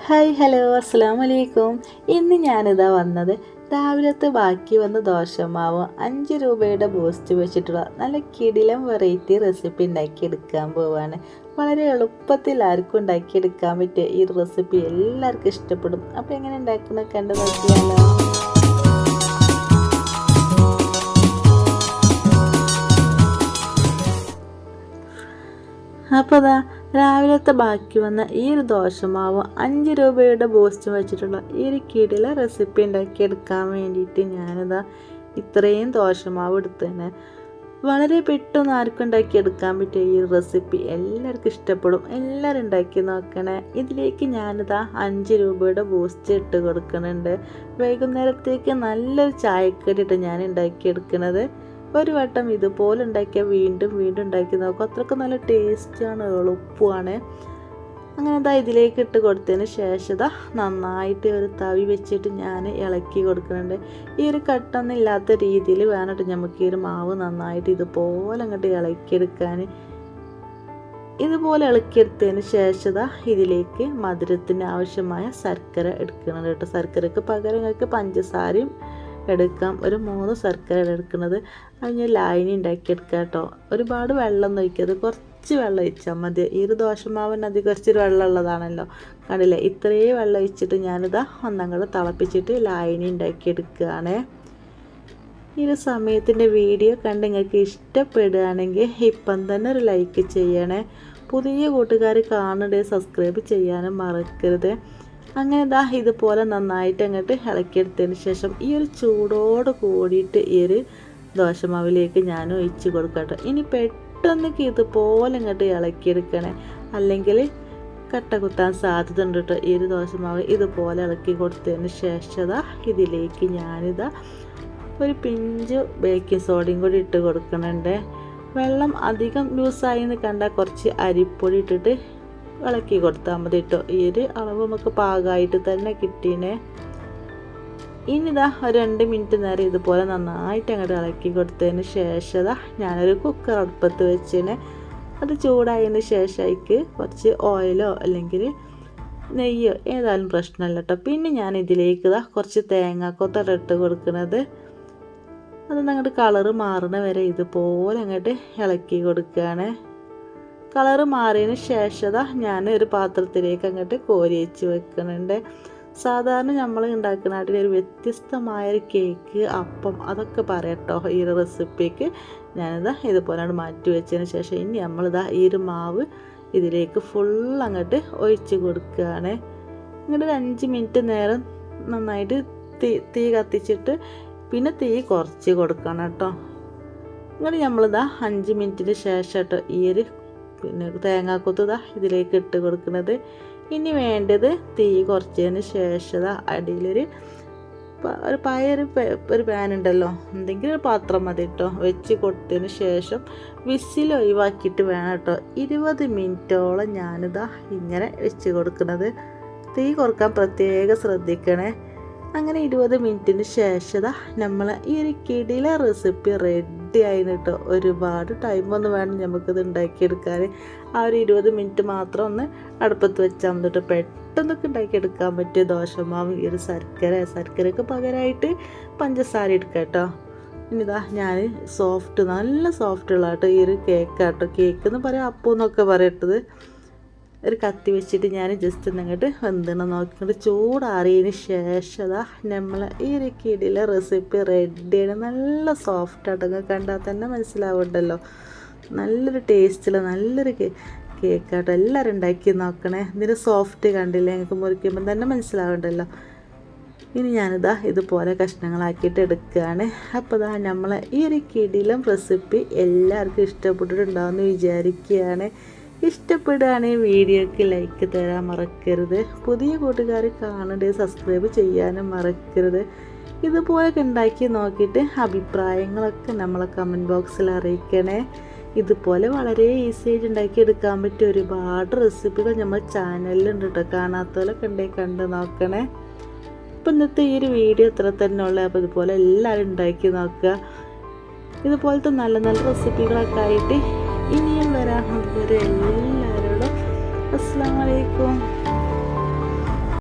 Hi hello അസ്സലാമു അലൈക്കും. ഇന്ന് ഞാനിതാ വന്നത് രാവിലത്തെ ബാക്കി വന്ന ദോശമാവ് 5 രൂപയുടെ ബൂസ്റ്റ് വെച്ചിട്ടുള്ള നല്ല കിടിലം വെറൈറ്റി റെസിപ്പി ഉണ്ടാക്കിയെടുക്കാൻ പോവാണ്. വളരെ എളുപ്പത്തിൽ ആർക്കും ഉണ്ടാക്കിയെടുക്കാൻ പറ്റിയ ഈ റെസിപ്പി എല്ലാവർക്കും ഇഷ്ടപ്പെടും. അപ്പോൾ എങ്ങനെ ഉണ്ടാക്കുന്നത് കണ്ടു നോക്കിയാലോ. അപ്പോൾ അതാ രാവിലത്തെ ബാക്കി വന്ന ഈ ഒരു ദോശമാവ് 5 രൂപയുടെ ബൂസ്റ്റ് വെച്ചിട്ടുള്ള ഈ ഒരു കിടില റെസിപ്പി ഉണ്ടാക്കിയെടുക്കാൻ വേണ്ടിയിട്ട് ഞാനിതാ ഇത്രയും ദോശമാവ് എടുത്തന്നെ. വളരെ പെട്ടെന്ന് ആർക്കും ഉണ്ടാക്കിയെടുക്കാൻ പറ്റിയ ഈ റെസിപ്പി എല്ലാവർക്കും ഇഷ്ടപ്പെടും. എല്ലാവരും ഉണ്ടാക്കി നോക്കണേ. ഇതിലേക്ക് ഞാനിതാ 5 രൂപയുടെ ബൂസ്റ്റ് ഇട്ട് കൊടുക്കുന്നുണ്ട്. വൈകുന്നേരത്തേക്ക് നല്ലൊരു ചായക്കടിയിട്ട് ഞാൻ ഉണ്ടാക്കിയെടുക്കുന്നത്. ഒരു വട്ടം ഇതുപോലെ ഉണ്ടാക്കിയാൽ വീണ്ടും വീണ്ടും ഉണ്ടാക്കി നോക്കും. അത്രയ്ക്ക് നല്ല ടേസ്റ്റാണ്, എളുപ്പമാണ്. അങ്ങനെ ഇതാ ഇതിലേക്ക് ഇട്ട് കൊടുത്തതിന് ശേഷം നന്നായിട്ട് ഒരു തവി വെച്ചിട്ട് ഞാൻ ഇളക്കി കൊടുക്കുന്നുണ്ട്. ഈ ഒരു കട്ടൊന്നും ഇല്ലാത്ത രീതിയിൽ വേണം നമുക്ക് ഈ ഒരു മാവ് നന്നായിട്ട് ഇതുപോലെ അങ്ങോട്ട് ഇളക്കിയെടുക്കാൻ. ഇതുപോലെ ഇളക്കിയെടുത്തതിന് ശേഷം ഇതിലേക്ക് മധുരത്തിന് ആവശ്യമായ ശർക്കര എടുക്കുന്നുണ്ട് കേട്ടോ. ശർക്കരക്ക് പകരം നിങ്ങൾക്ക് പഞ്ചസാരയും എടുക്കാം. ഒരു 3 ശർക്കര എടുക്കുന്നത്. അതിന് ലായനി ഉണ്ടാക്കിയെടുക്കുക കേട്ടോ. ഒരുപാട് വെള്ളം ഒഴിക്കരുത്, കുറച്ച് വെള്ളം ഒഴിച്ചാൽ മതി. ഈ ഒരു ദോശമാവിന് അത് കുറച്ചൊരു വെള്ളം ഉള്ളതാണല്ലോ, കണ്ടില്ലേ. ഇത്രയും വെള്ളം ഒഴിച്ചിട്ട് ഞാനിതാ ഒന്നങ്ങോട്ട് തിളപ്പിച്ചിട്ട് ലായനി ഉണ്ടാക്കിയെടുക്കുകയാണ്. ഈ ഒരു സമയത്തിൻ്റെ വീഡിയോ കണ്ട് നിങ്ങൾക്ക് ഇഷ്ടപ്പെടുകയാണെങ്കിൽ ഇപ്പം തന്നെ ഒരു ലൈക്ക് ചെയ്യണേ. പുതിയ കൂട്ടുകാർ കാണണ്ടേ സബ്സ്ക്രൈബ് ചെയ്യാനും മറക്കരുത്. അങ്ങനെ ഇതുപോലെ നന്നായിട്ട് അങ്ങോട്ട് ഇളക്കിയെടുത്തതിന് ശേഷം ഈ ഒരു ചൂടോട് കൂടിയിട്ട് ഈ ഒരു ദോശമാവിലേക്ക് ഞാൻ ഒഴിച്ച് കൊടുക്കട്ടെ. ഇനി പെട്ടെന്ന് ഇതുപോലെ ഇങ്ങോട്ട് ഇളക്കിയെടുക്കണേ, അല്ലെങ്കിൽ കട്ട കുത്താൻ സാധ്യത ഉണ്ട് കേട്ടോ. ഈ ഒരു ദോശമാവ് ഇതുപോലെ ഇളക്കി കൊടുത്തതിന് ശേഷം ഇതിലേക്ക് ഞാനിതാ ഒരു പിഞ്ച് ബേക്കിംഗ് സോഡയും കൂടി ഇട്ട് കൊടുക്കുന്നുണ്ട്. വെള്ളം അധികം ലൂസായി എന്ന് കണ്ടാൽ കുറച്ച് അരിപ്പൊടി ഇട്ടിട്ട് ഇളക്കി കൊടുത്താൽ മതി കേട്ടോ. ഈ ഒരു അളവ് നമുക്ക് പാകമായിട്ട് തന്നെ കിട്ടീനെ. ഇനിതാ ഒരു 2 മിനിറ്റ് നേരം ഇതുപോലെ നന്നായിട്ട് അങ്ങോട്ട് ഇളക്കി കൊടുത്തതിന് ശേഷം ഞാനൊരു കുക്കർ അടുപ്പത്ത് വെച്ചിന്. അത് ചൂടായതിന് ശേഷം അതിക്ക് കുറച്ച് ഓയിലോ അല്ലെങ്കിൽ നെയ്യോ ഏതായാലും പ്രശ്നമല്ല കേട്ടോ. പിന്നെ ഞാൻ ഇതിലേക്ക് കുറച്ച് തേങ്ങാക്കൊത്താണ് ഇട്ട് കൊടുക്കുന്നത്. അതൊന്ന് അങ്ങോട്ട് കളറ് മാറണ വരെ ഇതുപോലെ അങ്ങോട്ട് ഇളക്കി കൊടുക്കുകയാണ്. കളറ് മാറിയതിന് ശേഷം ഞാൻ ഒരു പാത്രത്തിലേക്ക് അങ്ങോട്ട് കോരി വെച്ച് വെക്കുന്നുണ്ട്. സാധാരണ നമ്മൾ ഉണ്ടാക്കുന്ന നാട്ടിൽ ഒരു വ്യത്യസ്തമായൊരു കേക്ക്, അപ്പം അതൊക്കെ പറയട്ടോ ഈ ഒരു റെസിപ്പിക്ക്. ഞാനിതാ ഇതുപോലെയാണ് മാറ്റി വെച്ചതിന് ശേഷം ഇനി നമ്മളിതാ ഈ ഒരു മാവ് ഇതിലേക്ക് ഫുൾ അങ്ങോട്ട് ഒഴിച്ച് കൊടുക്കുകയാണ്. ഇങ്ങോട്ട് ഒരു 5 മിനിറ്റ് നേരം നന്നായിട്ട് തീ കത്തിച്ചിട്ട് പിന്നെ തീ കുറച്ച് കൊടുക്കണം കേട്ടോ. ഇങ്ങനെ നമ്മളിതാ 5 മിനിറ്റിന് ശേഷം കേട്ടോ ഈ ഒരു തേങ്ങാക്കൊത്ത് ഇതിലേക്ക് ഇട്ട് കൊടുക്കുന്നത്. ഇനി വേണ്ടത് തീ കുറച്ചതിന് ശേഷം അടിയിലൊരു ഒരു പാൻ ഉണ്ടല്ലോ, എന്തെങ്കിലും ഒരു പാത്രം മതി കേട്ടോ, വെച്ച് കൊടുത്തതിന് ശേഷം വിസിൽ ഒഴിവാക്കിയിട്ട് വേണം കേട്ടോ 20 മിനിറ്റോളം ഞാനിതാ ഇങ്ങനെ വെച്ച് കൊടുക്കുന്നത്. തീ കുറക്കാൻ പ്രത്യേകം ശ്രദ്ധിക്കണേ. അങ്ങനെ 20 മിനിറ്റിന് ശേഷം നമ്മൾ ഈ ഒരു കിടില റെസിപ്പി റെഡി ആയിന് കേട്ടോ. ഒരുപാട് ടൈമൊന്നും വേണം നമുക്കിത് ഉണ്ടാക്കിയെടുക്കാൻ. ആ ഒരു 20 മിനിറ്റ് മാത്രം ഒന്ന് അടുപ്പത്ത് വെച്ചാൽ മതി കേട്ടോ. പെട്ടെന്നൊക്കെ ഉണ്ടാക്കിയെടുക്കാൻ പറ്റിയ ദോശമാവ് ഈ ഒരു ശർക്കരയ്ക്ക് പകരമായിട്ട് പഞ്ചസാര എടുക്കാം കേട്ടോ. ഇനിതാ ഞാൻ നല്ല സോഫ്റ്റുള്ള കേട്ടോ ഈ ഒരു കേക്കാട്ടോ. കേക്ക് എന്ന് പറയാം, അപ്പം എന്നൊക്കെ പറയട്ടത്. ഒരു കത്തി വെച്ചിട്ട് ഞാൻ ജസ്റ്റ് ഒന്നങ്ങോട്ട് വെന്തണം നോക്കിയിട്ട് ചൂടാറിയതിന് ശേഷം നമ്മൾ ഈ ഒരു കിടില റെസിപ്പി റെഡിയാണ്. നല്ല സോഫ്റ്റായിട്ടൊക്കെ കണ്ടാൽ തന്നെ മനസ്സിലാവുണ്ടല്ലോ. നല്ലൊരു ടേസ്റ്റിൽ നല്ലൊരു കേക്കാട്ടോ. എല്ലാവരും ഉണ്ടാക്കി നോക്കണേ. ഇതിന് സോഫ്റ്റ് കണ്ടില്ലേ, ഞങ്ങൾക്ക് മുറിക്കുമ്പോൾ തന്നെ മനസ്സിലാവുണ്ടല്ലോ. ഇനി ഞാനിതാ ഇതുപോലെ കഷ്ണങ്ങളാക്കിയിട്ട് എടുക്കുകയാണ്. അപ്പോൾ നമ്മൾ ഈ ഒരു കിടിലം റെസിപ്പി എല്ലാവർക്കും ഇഷ്ടപ്പെട്ടിട്ടുണ്ടാവുമെന്ന് വിചാരിക്കുകയാണ്. ഇഷ്ടപ്പെടുകയാണെങ്കിൽ വീഡിയോയ്ക്ക് ലൈക്ക് തരാൻ മറക്കരുത്. പുതിയ കൂട്ടുകാർ കാണണ്ടേ സബ്സ്ക്രൈബ് ചെയ്യാനും മറക്കരുത്. ഇതുപോലൊക്കെ ഉണ്ടാക്കി നോക്കിയിട്ട് അഭിപ്രായങ്ങളൊക്കെ നമ്മളെ കമൻറ്റ് ബോക്സിൽ അറിയിക്കണേ. ഇതുപോലെ വളരെ ഈസി ആയിട്ട് ഉണ്ടാക്കിയെടുക്കാൻ പറ്റിയ ഒരുപാട് റെസിപ്പികൾ നമ്മൾ ചാനലിലുണ്ട് കേട്ടോ. കാണാത്തവരൊക്കെ ഉണ്ടെങ്കിൽ കണ്ട് നോക്കണേ. അപ്പം ഇന്നത്തെ ഈ ഒരു വീഡിയോ ഇത്ര തന്നെ ഉള്ളത്. അപ്പോൾ ഇതുപോലെ എല്ലാവരും ഉണ്ടാക്കി നോക്കുക. ഇതുപോലത്തെ നല്ല നല്ല റെസിപ്പികളൊക്കെ ആയിട്ട് ഇനിയും വരാൻ. അതുവരെ എല്ലാവരോടും അസ്സലാമു അലൈക്കും.